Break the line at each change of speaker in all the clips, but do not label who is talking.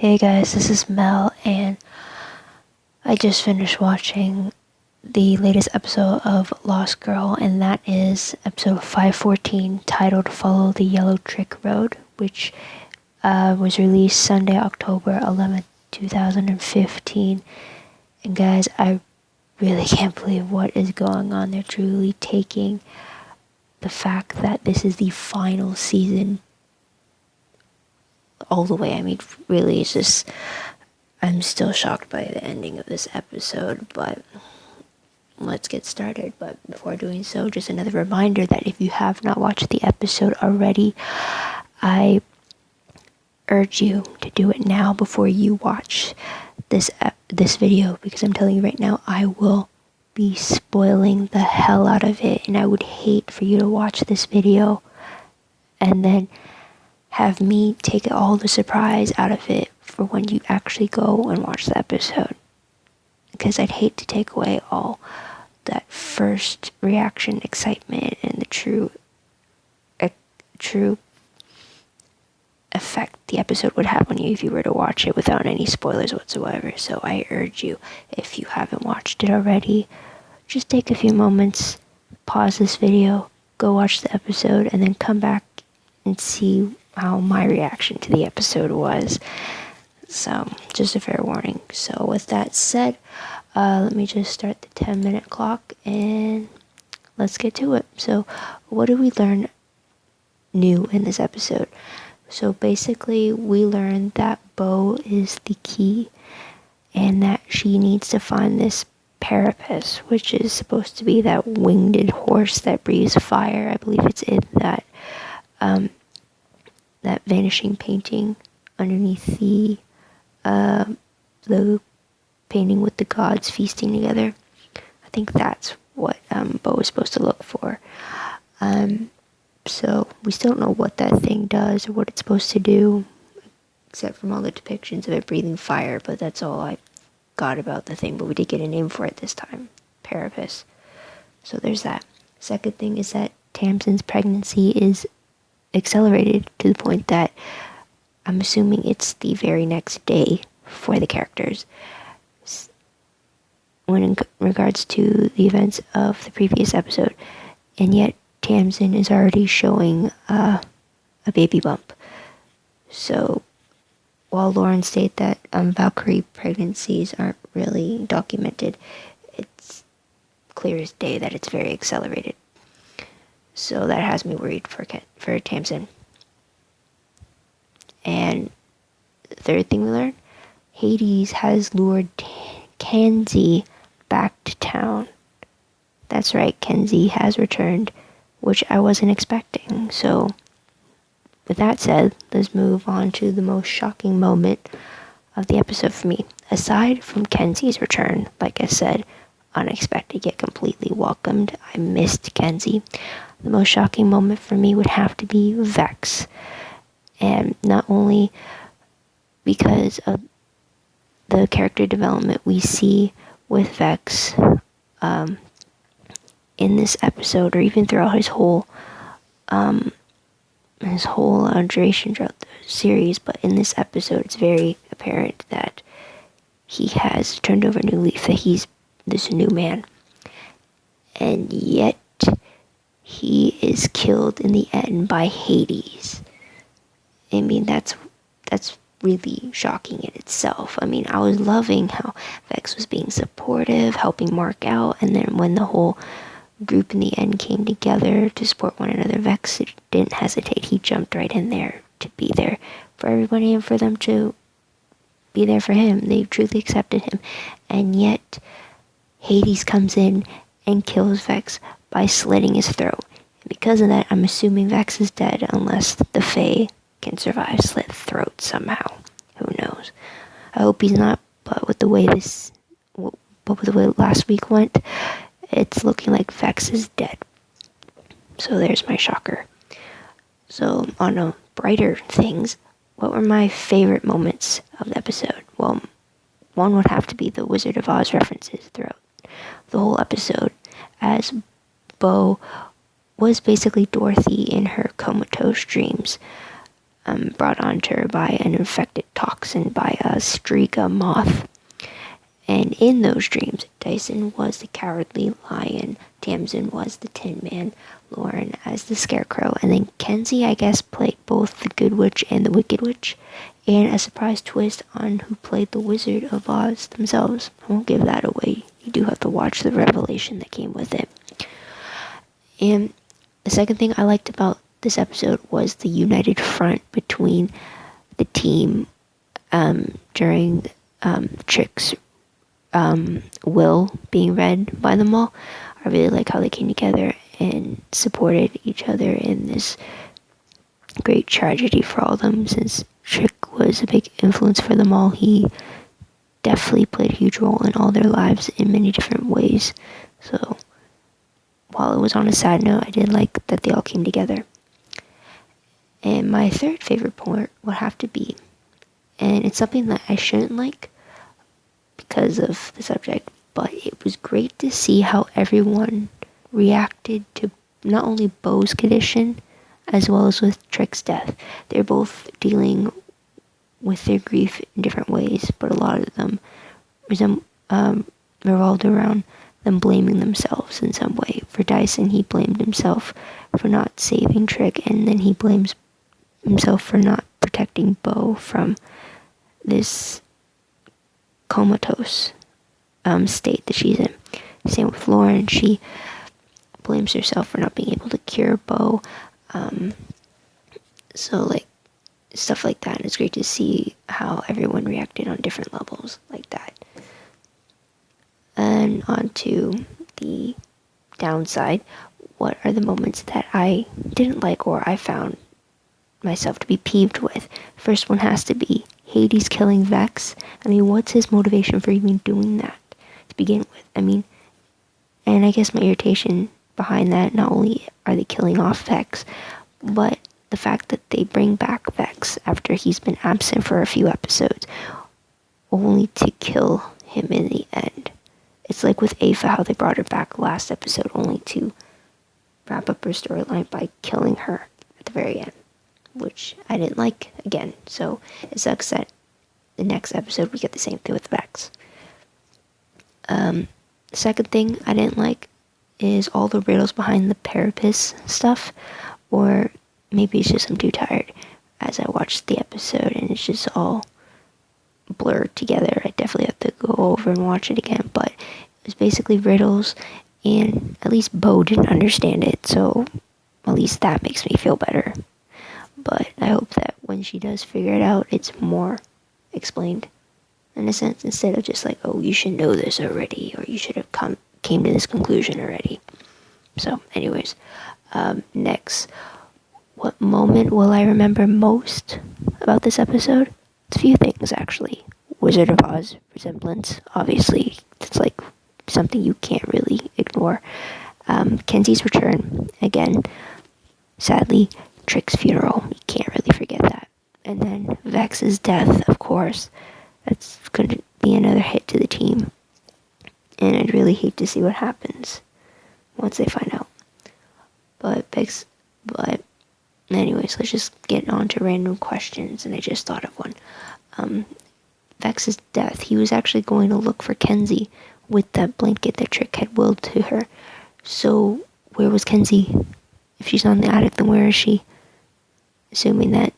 Hey guys, this is Mel, and I just finished watching the latest episode of Lost Girl, and that is episode 514, titled Follow the Yellow Brick Road, which was released Sunday, October 11th, 2015. And guys, I really can't believe what is going on. They're truly taking the fact that this is the final season all the way. I mean, really, it's just, I'm still shocked by the ending of this episode, but let's get started. But before doing so, just another reminder that if you have not watched the episode already, I urge you to do it now before you watch this video, because I'm telling you right now, I will be spoiling the hell out of it, and I would hate for you to watch this video and then have me take all the surprise out of it for when you actually go and watch the episode, because I'd hate to take away all that first reaction, excitement, and the true effect the episode would have on you if you were to watch it without any spoilers whatsoever. So I urge you, if you haven't watched it already, just take a few moments, pause this video, go watch the episode, and then come back and see how my reaction to the episode was. So, just a fair warning. So, with that said, let me just start the 10-minute clock and let's get to it. So, what did we learn new in this episode? So, basically, we learned that Bo is the key and that she needs to find this Parapus, which is supposed to be that winged horse that breathes fire. I believe it's in that that vanishing painting underneath the painting with the gods feasting together. I think that's what Bo is supposed to look for. So we still don't know what that thing does or what it's supposed to do, except from all the depictions of it breathing fire, but that's all I got about the thing. But we did get a name for it this time, Parapus. So there's that. Second thing is that Tamsin's pregnancy is accelerated to the point that I'm assuming it's the very next day for the characters. When in regards to the events of the previous episode, and yet Tamsin is already showing a baby bump. So while Lauren stated that Valkyrie pregnancies aren't really documented, it's clear as day that it's very accelerated. So that has me worried for Tamsin. And the third thing we learned, Hades has lured Kenzie back to town. That's right, Kenzie has returned, which I wasn't expecting. So, with that said, let's move on to the most shocking moment of the episode for me. Aside from Kenzie's return, like I said, unexpected yet completely welcomed. I missed Kenzie. The most shocking moment for me would have to be Vex. And not only because of the character development we see with Vex in this episode, or even throughout his whole duration throughout the series, but in this episode it's very apparent that he has turned over a new leaf, that he's this new man. And yet he is killed in the end by Hades. I mean, that's really shocking in itself. I mean, I was loving how Vex was being supportive, helping Mark out, and then when the whole group in the end came together to support one another, Vex didn't hesitate. He jumped right in there to be there for everybody and for them to be there for him. They truly accepted him. And yet Hades comes in and kills Vex by slitting his throat. And because of that, I'm assuming Vex is dead unless the Fae can survive slit throat somehow. Who knows? I hope he's not, but with the way last week went, it's looking like Vex is dead. So there's my shocker. So on a brighter things, what were my favorite moments of the episode? Well, one would have to be the Wizard of Oz references throughout the whole episode, as Bo was basically Dorothy in her comatose dreams. brought onto her by an infected toxin by a Striga moth. And in those dreams, Dyson was the cowardly lion, Tamsin was the Tin Man, Lauren as the Scarecrow, and then Kenzie, I guess, played both the Good Witch and the Wicked Witch, and a surprise twist on who played the Wizard of Oz themselves. I won't give that away. You do have to watch the revelation that came with it. And the second thing I liked about this episode was the united front between the team during Chick's will being read by them all. I really like how they came together and supported each other in this great tragedy for all of them. Since Chick was a big influence for them all, he definitely played a huge role in all their lives in many different ways. So while it was on a sad note, I did like that they all came together. And my third favorite part would have to be, and it's something that I shouldn't like because of the subject, but it was great to see how everyone reacted to not only Bo's condition as well as with Trick's death. They're both dealing with their grief in different ways, but a lot of them revolved around them blaming themselves in some way. For Dyson, he blamed himself for not saving Trick, and then he blames himself for not protecting Bo from this comatose state that she's in. Same with Lauren, she blames herself for not being able to cure Bo. So like stuff like that. It's great to see how everyone reacted on different levels like that. And on to the downside. What are the moments that I didn't like or I found myself to be peeved with? First one has to be Hades killing Vex. I mean, what's his motivation for even doing that to begin with? I mean, and I guess my irritation behind that, not only are they killing off Vex, but the fact that they bring back Vex after he's been absent for a few episodes, only to kill him in the end. It's like with Aphra, how they brought her back last episode, only to wrap up her storyline by killing her at the very end, which I didn't like again. So it sucks that the next episode we get the same thing with Vex. The second thing I didn't like is all the riddles behind the Parapis stuff, or maybe it's just I'm too tired as I watched the episode and it's just all blurred together. I definitely have to go over and watch it again, but it was basically riddles, and at least Bo didn't understand it, so at least that makes me feel better. But I hope that when she does figure it out, it's more explained in a sense, instead of just like, oh, you should know this already, or you should have came to this conclusion already. So anyways, next, what moment will I remember most about this episode? It's a few things, actually. Wizard of Oz resemblance, obviously. It's like something you can't really ignore. Kenzie's return, again. Sadly, Trick's funeral, you can't really forget that. And then Vex's death, of course. That's going to be another hit to the team. And I'd really hate to see what happens once they find out. But anyways, let's just get on to random questions, and I just thought of one. Vex's death, he was actually going to look for Kenzie with that blanket that Trick had willed to her. So, where was Kenzie? If she's not in the attic, then where is she? Assuming that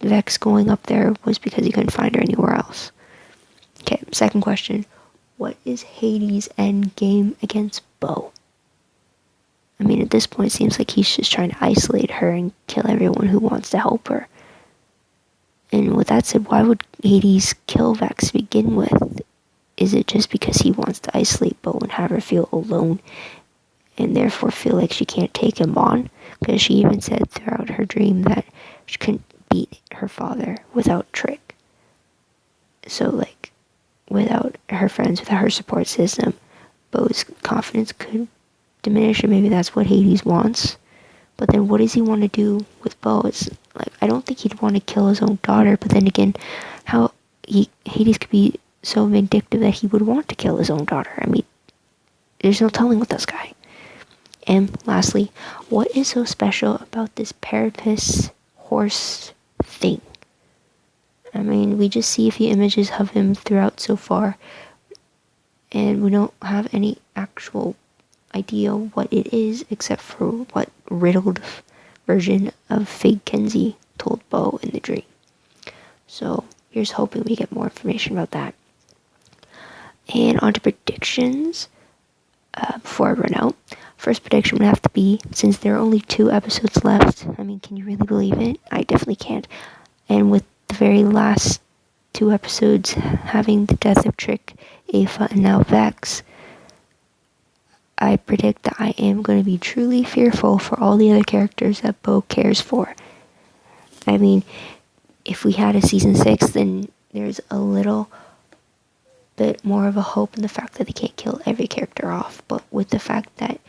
Vex going up there was because he couldn't find her anywhere else. Okay, second question. What is Hades' end game against Bo? I mean, at this point, it seems like he's just trying to isolate her and kill everyone who wants to help her. And with that said, why would Hades kill Vex to begin with? Is it just because he wants to isolate Bo and have her feel alone, and therefore feel like she can't take him on? Because she even said throughout her dream that she couldn't beat her father without Trick. So, like, without her friends, without her support system, Bo's confidence could diminish, or maybe that's what Hades wants. But then what does he want to do with Bo? It's like, I don't think he'd want to kill his own daughter, but then again, how Hades could be so vindictive that he would want to kill his own daughter. I mean, there's no telling with this guy. And lastly, what is so special about this Parapis horse thing. I mean, we just see a few images of him throughout so far, and we don't have any actual idea what it is except for what riddled version of fake Kenzie told Bo in the dream. So here's hoping we get more information about that. And on to predictions. Before I run out, first prediction would have to be, since there are only 2 episodes left, I mean, can you really believe it? I definitely can't. And with the very last 2 episodes having the death of Trick, Afa, and now Vex, I predict that I am going to be truly fearful for all the other characters that Bo cares for. I mean, if we had a season 6, then there's a little bit more of a hope in the fact that they can't kill every character off. But with the fact that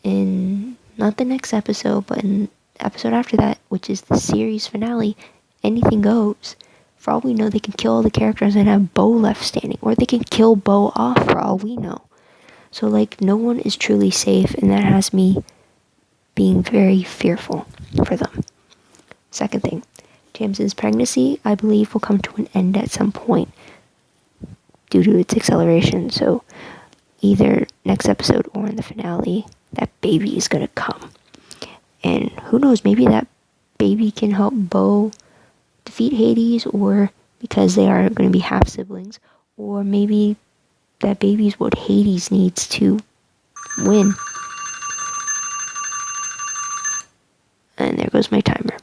in, not the next episode, but in the episode after that, which is the series finale, anything goes. For all we know, they can kill all the characters and have Bo left standing, or they can kill Bo off for all we know. So, like, no one is truly safe, and that has me being very fearful for them. Second thing, James's pregnancy, I believe, will come to an end at some point due to its acceleration. So, either next episode or in the finale, that baby is going to come. And who knows, maybe that baby can help Bo defeat Hades, or because they are going to be half siblings, or maybe that baby's what Hades needs to win. And there goes my timer.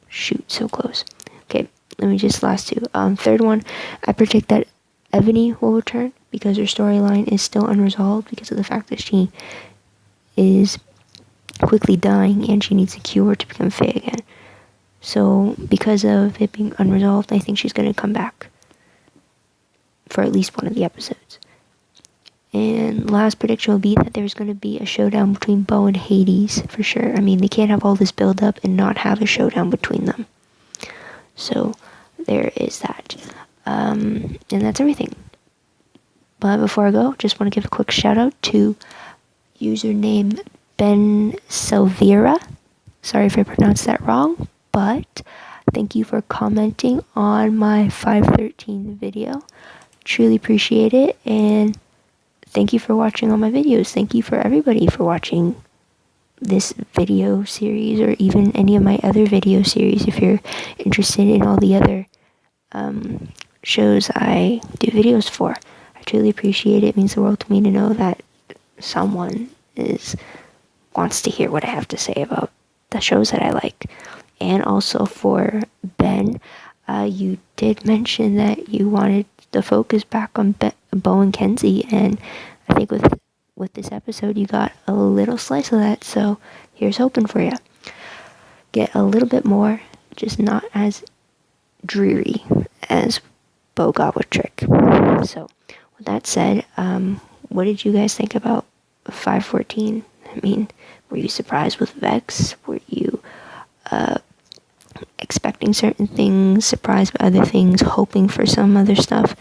Shoot, so close. Okay, let me just last 2. Third one, I predict that Ebony will return because her storyline is still unresolved because of the fact that she is quickly dying and she needs a cure to become Fae again. So, because of it being unresolved, I think she's going to come back for at least one of the episodes. And last prediction will be that there's going to be a showdown between Bo and Hades, for sure. I mean, they can't have all this build-up and not have a showdown between them. So, there is that. And that's everything. But before I go, just want to give a quick shout-out to username Ben Silvera. Sorry if I pronounced that wrong, but thank you for commenting on my 513 video. Truly appreciate it, and thank you for watching all my videos. Thank you for everybody for watching this video series, or even any of my other video series if you're interested in all the other shows I do videos for. I truly appreciate it. It means the world to me to know that someone wants to hear what I have to say about the shows that I like. And also for Ben, you did mention that you wanted the focus back on Bo and Kenzie, and I think with this episode you got a little slice of that, so here's hoping for you. Get a little bit more, just not as dreary as Bo got with Trick. So with that said, what did you guys think about 514? I mean, were you surprised with Vex? Were you expecting certain things, surprised by other things, hoping for some other stuff?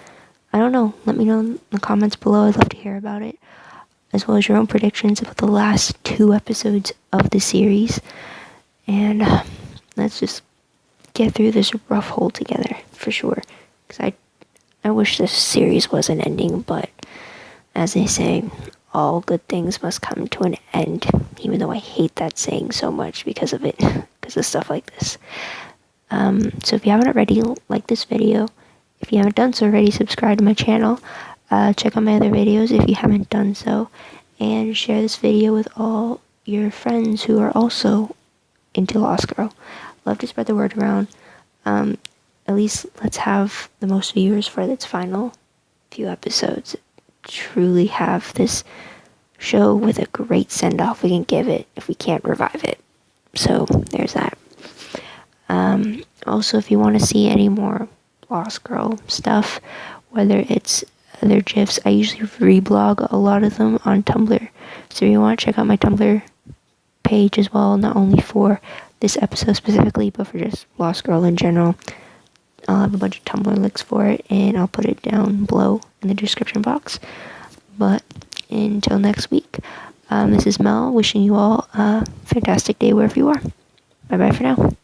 I don't know. Let me know in the comments below. I'd love to hear about it, as well as your own predictions about the last 2 episodes of the series. And let's just get through this rough hole together, for sure. Because I wish this series wasn't ending, but as they say, all good things must come to an end, even though I hate that saying so much because of it, because of stuff like this. So if you haven't already, like this video. If you haven't done so already, subscribe to my channel. Check out my other videos if you haven't done so. And share this video with all your friends who are also into Lost Girl. Love to spread the word around. At least let's have the most viewers for its final few episodes. Truly have this show with a great send-off we can give it if we can't revive it. So there's that. Also, if you want to see any more Lost Girl stuff, whether it's other GIFs, I usually reblog a lot of them on Tumblr. So if you want to check out my Tumblr page as well, not only for this episode specifically, but for just Lost Girl in general, I'll have a bunch of Tumblr links for it, and I'll put it down below in the description box. But until next week, this is Mel wishing you all a fantastic day wherever you are. Bye bye for now.